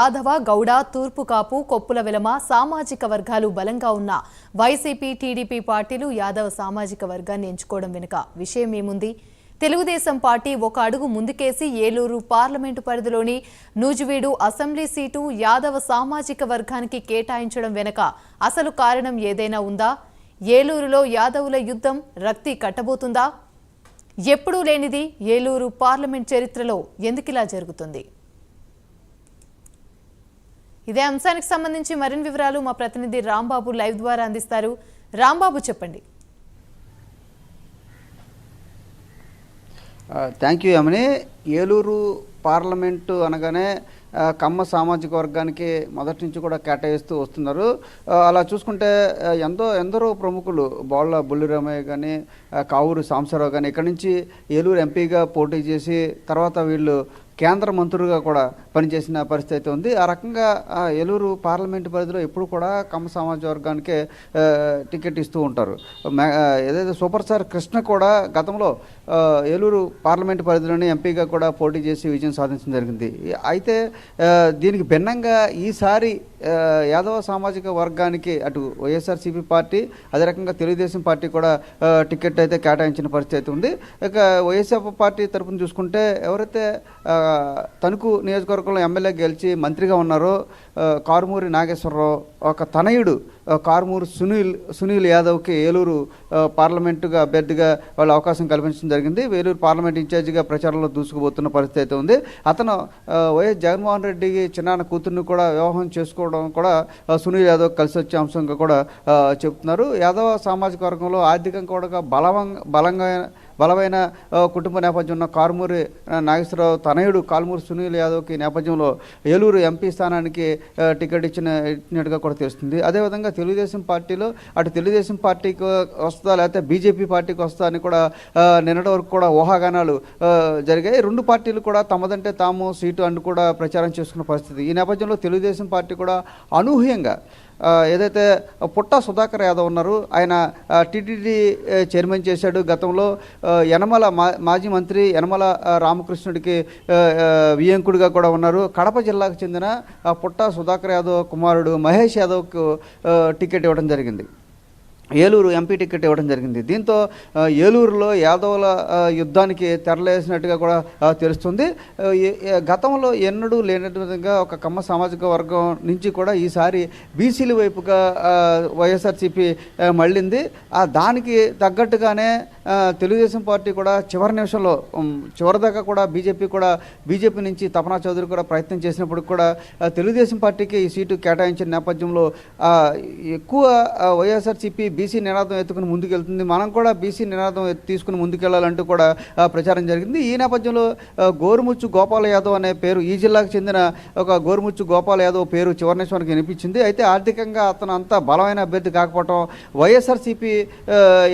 యాదవ, గౌడ, తూర్పు కాపు, కొప్పుల వెలమ సామాజిక వర్గాలు బలంగా ఉన్న వైసీపీ, టీడీపీ పార్టీలు యాదవ సామాజిక వర్గాన్ని ఎంచుకోవడం వెనుక విషయం ఏముంది? తెలుగుదేశం పార్టీ ఒక అడుగు ముందుకేసి ఏలూరు పార్లమెంటు పరిధిలోని నూజివీడు అసెంబ్లీ సీటు యాదవ సామాజిక వర్గానికి కేటాయించడం వెనుక అసలు కారణం ఏదైనా ఉందా? ఏలూరులో యాదవుల యుద్ధం రక్తి కట్టబోతుందా? ఎప్పుడూ లేనిది ఏలూరు పార్లమెంట్ చరిత్రలో ఎందుకిలా జరుగుతుంది? ఇదే అంశానికి సంబంధించి మరిన్ని వివరాలు మా ప్రతినిధి రాంబాబు లైవ్ ద్వారా అందిస్తారు. రాంబాబు, చెప్పండి. Thank you Yamani. Eluru parliament అనగానే కమ్మ సామాజిక వర్గానికి మొదటి నుంచి కూడా కేటాయిస్తూ వస్తున్నారు. అలా చూసుకుంటే ఎందరో ప్రముఖులు బోళ్ళ బుల్లిరామయ్య కానీ, కావూరు సాంబశివరావు కానీ ఇక్కడి నుంచి ఏలూరు ఎంపీగా పోటీ చేసి తర్వాత వీళ్ళు కేంద్ర మంత్రులుగా కూడా పనిచేసిన పరిస్థితి అయితే ఉంది. ఆ రకంగా ఏలూరు పార్లమెంటు పరిధిలో ఎప్పుడు కూడా కమ్మ సామాజిక వర్గానికే టికెట్ ఇస్తూ ఉంటారు. ఏదైతే సూపర్ స్టార్ కృష్ణ కూడా గతంలో ఏలూరు పార్లమెంటు పరిధిలోని ఎంపీగా కూడా పోటీ చేసి విజయం సాధించడం జరిగింది. అయితే దీనికి భిన్నంగా ఈసారి యాదవ సామాజిక వర్గానికి అటు వైఎస్ఆర్సీపీ పార్టీ, అదే రకంగా తెలుగుదేశం పార్టీ కూడా టికెట్ అయితే కేటాయించిన పరిస్థితి అయితే ఉంది. ఇక వైఎస్ఆర్ పార్టీ తరఫున చూసుకుంటే ఎవరైతే తణుకు నియోజకవర్గంలో ఎమ్మెల్యే గెలిచి మంత్రిగా ఉన్నారో కారుమూరి నాగేశ్వరరావు ఒక తనయుడు కారుమూరు సునీల్ యాదవ్కి ఏలూరు పార్లమెంటుగా అభ్యర్థిగా వాళ్ళు అవకాశం కల్పించడం జరిగింది. ఏలూరు పార్లమెంట్ ఇన్ఛార్జిగా ప్రచారంలో దూసుకుపోతున్న పరిస్థితి అయితే ఉంది. అతను వైఎస్ జగన్మోహన్ రెడ్డికి చిన్నాన్న కూతుర్ని కూడా వివాహం చేసుకోవడం కూడా సునీల్ యాదవ్ కలిసి వచ్చే అంశంగా కూడా చెప్తున్నారు. యాదవ సామాజిక వర్గంలో ఆర్థికంగా కూడా బలమైన కుటుంబ నేపథ్యం ఉన్న కారుమూరి నాగేశ్వరరావు తనయుడు కారుమూరి సునీల్ యాదవ్కి నేపథ్యంలో ఏలూరు ఎంపీ స్థానానికి టికెట్ ఇచ్చినట్టుగా కూడా తెలుస్తుంది. అదేవిధంగా తెలుగుదేశం పార్టీలో అటు తెలుగుదేశం పార్టీకి వస్తుందా లేకపోతే బీజేపీ పార్టీకి వస్తుందా అని కూడా నిన్నటి వరకు కూడా ఊహాగానాలు జరిగాయి. రెండు పార్టీలు కూడా తమదంటే తాము సీటు అని కూడా ప్రచారం చేసుకున్న పరిస్థితి. ఈ నేపథ్యంలో తెలుగుదేశం పార్టీ కూడా అనూహ్యంగా ఏదైతే పుట్టా సుధాకర్ యాదవ్ ఉన్నారు, ఆయన టీటీడీ చైర్మన్ చేశాడు. గతంలో యనమల మాజీ మంత్రి యనమల రామకృష్ణుడికి వియంకుడిగా కూడా ఉన్నారు. కడప జిల్లాకు చెందిన పుట్టా సుధాకర్ యాదవ్ కుమారుడు మహేష్ యాదవ్కు టికెట్ ఇవ్వడం జరిగింది. ఏలూరు ఎంపీ టికెట్ ఇవ్వడం జరిగింది. దీంతో ఏలూరులో యాదవుల యుద్ధానికి తెరలేసినట్టుగా కూడా తెలుస్తుంది. గతంలో ఎన్నడూ లేనట్టు విధంగా ఒక కమ్మ సామాజిక వర్గం నుంచి కూడా ఈసారి బీసీల వైపుగా వైఎస్ఆర్సీపీ మళ్ళింది. దానికి తగ్గట్టుగానే తెలుగుదేశం పార్టీ కూడా చివరి నిమిషంలో చివరిదాకా కూడా బీజేపీ నుంచి తపనా చౌదరి కూడా ప్రయత్నం చేసినప్పుడు కూడా తెలుగుదేశం పార్టీకి ఈ సీటు కేటాయించిన నేపథ్యంలో ఎక్కువ వైఎస్ఆర్సీపీ బీసీ నినాదం ఎత్తుకుని ముందుకెళ్తుంది, మనం కూడా బీసీ నినాదం తీసుకుని ముందుకెళ్లాలంటూ కూడా ప్రచారం జరిగింది. ఈ నేపథ్యంలో గోరుముచ్చు గోపాల యాదవ్ అనే పేరు, ఈ జిల్లాకు చెందిన ఒక గోరుముచ్చు గోపాల యాదవ్ పేరు చివరి నిమిషానికి వినిపించింది. అయితే ఆర్థికంగా అతను అంత బలమైన అభ్యర్థి కాకపోవటం, వైఎస్ఆర్సీపీ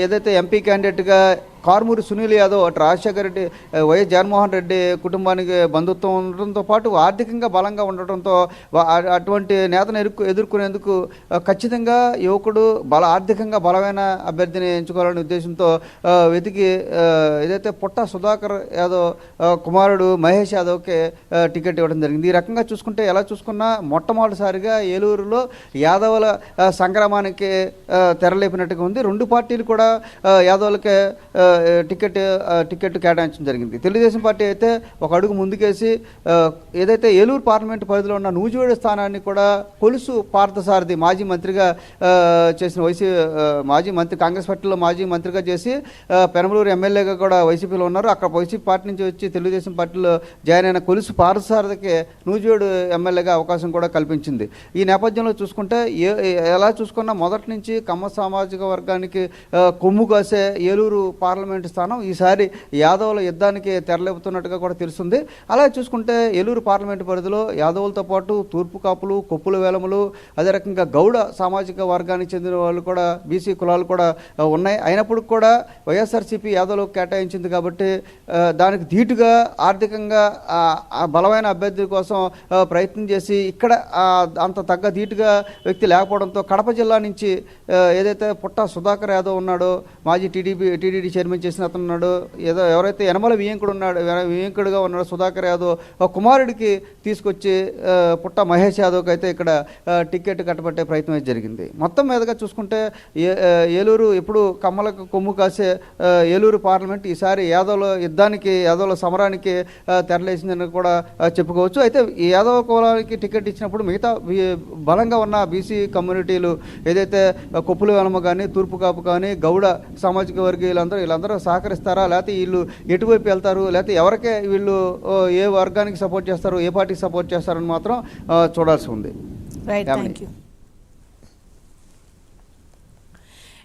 ఏదైతే ఎంపీ క్యాండిడేట్గా కారుమూరి సునీల్ యాదవ్ అటు రాజశేఖర రెడ్డి, వైఎస్ జగన్మోహన్ రెడ్డి కుటుంబానికి బంధుత్వం ఉండటంతో పాటు ఆర్థికంగా బలంగా ఉండటంతో అటువంటి నేతను ఎదుర్కొనేందుకు ఖచ్చితంగా యువకుడు ఆర్థికంగా బలమైన అభ్యర్థిని ఎంచుకోవాలనే ఉద్దేశంతో వెతికి ఏదైతే పుట్టా సుధాకర్ యాదవ్ కుమారుడు మహేష్ యాదవ్కి టికెట్ ఇవ్వడం జరిగింది. ఈ రకంగా చూసుకుంటే ఎలా చూసుకున్నా మొట్టమొదటిసారిగా ఏలూరులో యాదవుల సంగ్రామానికి తెరలేపినట్టుగా ఉంది. రెండు పార్టీలు కూడా యాదవులకే టికెట్ కేటాయించడం జరిగింది. తెలుగుదేశం పార్టీ అయితే ఒక అడుగు ముందుకేసి ఏదైతే ఏలూరు పార్లమెంటు పరిధిలో ఉన్న నూజివీడు స్థానాన్ని కూడా కొలుసు పార్థసారథి మాజీ మంత్రిగా చేసిన మాజీ మంత్రి, కాంగ్రెస్ పార్టీలో మాజీ మంత్రిగా చేసి పెనమలూరు ఎమ్మెల్యేగా కూడా వైసీపీలో ఉన్నారు. అక్కడ వైసీపీ పార్టీ నుంచి వచ్చి తెలుగుదేశం పార్టీలో జాయిన్ అయిన కొలుసు పార్థసారథికి నూజివీడు ఎమ్మెల్యేగా అవకాశం కూడా కల్పించింది. ఈ నేపథ్యంలో చూసుకుంటే ఎలా చూసుకున్నా మొదటి నుంచి కమ్మ సామాజిక వర్గానికి కొమ్ము కాసే ఏలూరు పార్లమెంటు స్థానం ఈసారి యాదవుల యుద్ధానికి తెరలేపుతున్నట్టుగా కూడా తెలుస్తుంది. అలాగే చూసుకుంటే ఏలూరు పార్లమెంటు పరిధిలో యాదవులతో పాటు తూర్పు కాపులు, కొప్పుల వేలములు, అదే రకంగా గౌడ సామాజిక వర్గానికి చెందిన వాళ్ళు కూడా బీసీ కులాలు కూడా ఉన్నాయి. అయినప్పుడు కూడా వైఎస్ఆర్సీపీ యాదవులకు కేటాయించింది కాబట్టి దానికి ధీటుగా ఆర్థికంగా బలమైన అభ్యర్థి కోసం ప్రయత్నం చేసి ఇక్కడ అంత తగ్గ ధీటుగా వ్యక్తి లేకపోవడంతో కడప జిల్లా నుంచి ఏదైతే పుట్టా సుధాకర్ యాదవ్ ఉన్నాడో మాజీ టీడీడీ చైర్మన్ చేసిన అతను ఉన్నాడు, ఏదో ఎవరైతే యనమల వియ్యంకుడుగా ఉన్నాడో సుధాకర్ యాదవ్ కుమారుడికి తీసుకొచ్చి పుట్ట మహేష్ యాదవ్కి అయితే ఇక్కడ టికెట్ కట్టబట్టే ప్రయత్నం అయితే జరిగింది. మొత్తం మీదగా చూసుకుంటే ఏలూరు ఎప్పుడు కమ్మలకు కొమ్ము కాసే ఏలూరు పార్లమెంట్ ఈసారి యాదవుల సమరానికి తెరలేసిందని కూడా చెప్పుకోవచ్చు. అయితే ఈ యాదవ కులానికి టికెట్ ఇచ్చినప్పుడు మిగతా బలంగా ఉన్న బీసీ కమ్యూనిటీలు ఏదైతే కొప్పుల వెలమ కానీ, తూర్పు కాపు కానీ, గౌడ సామాజిక వీళ్ళందరూ సహకరిస్తారా, లేకపోతే వీళ్ళు ఎటువైపు వెళ్తారు, లేకపోతే ఎవరికే వీళ్ళు ఏ వర్గానికి సపోర్ట్ చేస్తారు, ఏ పార్టీకి సపోర్ట్ చేస్తారని మాత్రం చూడాల్సి ఉంది. Right, thank you.